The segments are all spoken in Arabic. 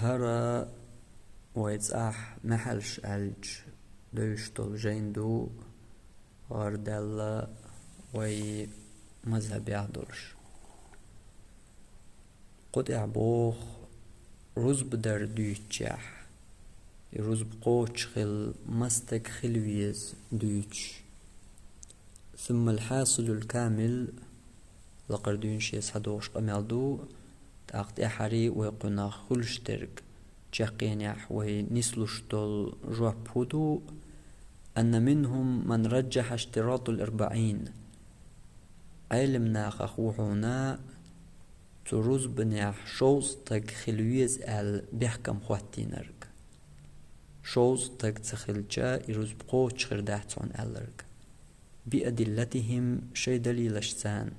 هرا ويتساح محلش ألج دوشتول جيندو غاردلا وي مذهب يعدلش قد اعبوخ رزب در دوتشاح رزب قوش خل مستك خلويز دوتش ثم الحاصل الكامل لقردون شيس هدوش قمالدو تاقت احري ويقنا خلشترك جاقينيح ونسلشتول جوابودو أن منهم من رجح اشتراط الأربعين علمنا خخوحونا تروز بنيح شوز تك خلويز بيحكم خواتينرك شوز تك تخلجا يروز بقو تشخرداحتون ألرك بأدلتهم شي دليلشتان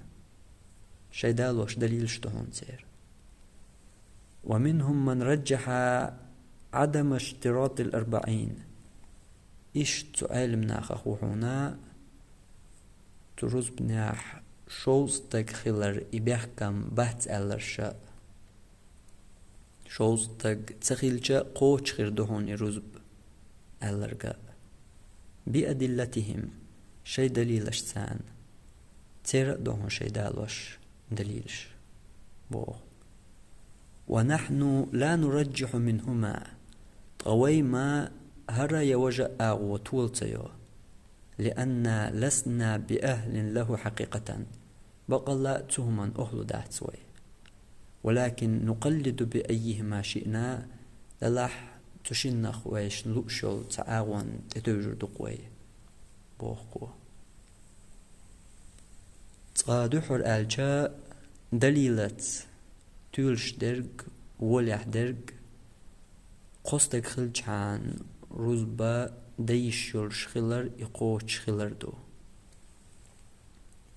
شي دالوش دليلشتهون سير ومنهم من رجح عدم اشتراط الأربعين إيش تعلمنا خخوحونا تروز بنيح شوز تك خلر يبيحكم بحث ألرشا شوز تك تخلجا قو تشخردهون يروز ألرقا بأدلتهم شي دليلشتان تير دوهن شي دالوش دليلش بوغ ونحن لا نرجح منهما طوي ما هرا يوجأ وطولتيو لأن لسنا بأهل له حقيقة بقى تهما أهل داتسوي ولكن نقلد بأيهما شئنا للاح تشنخ ويش نلوشو تعاون تتوجر دقوي بوخو تقادحر الجاء دليلة تولش درج ولح درج قصدك خلج عن رزبا ديشول شخلر يقوش شخلر دو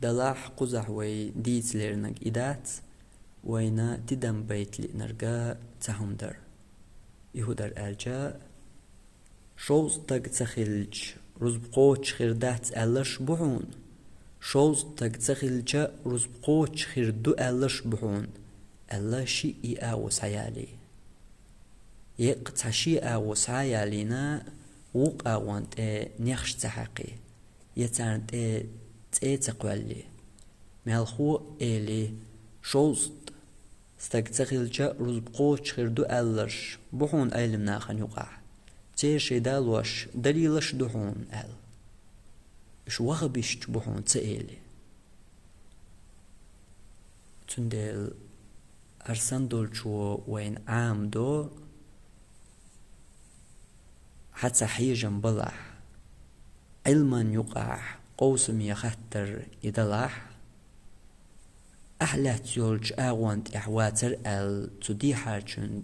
دلاح قزح وي ديت ليرنك إدات وينا تدم بيت لنرجا تهم در يهودر الجاء شوز تك تخلج رزب قوش خردات ألش بحون شوز تك تخلج رزب قوش خردو ألش بحون ألا شيء أوس عيالي يقطع شيء أوس عيالينا وق أوانت نيخش تحقي يتعنت تقوالي مالخو إلي شوز استقتخلجا رزبقوش خردو ألش بحون أيلم ناخن يقع تيشي دالوش دليلش دحون أل إش وغبيش بحون تأيلي تندل أرسان دولشو وين عام دو حتى حيجا بلح علما يقع قوسم يخطر يدلح أحلى تيولج أغوانت إحواتر تدي حاجن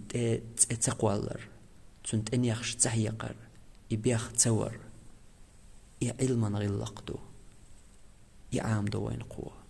تقوالر تنت أن يخش تحيقر يبيخ تور علما غلق دو عام دو وين قوة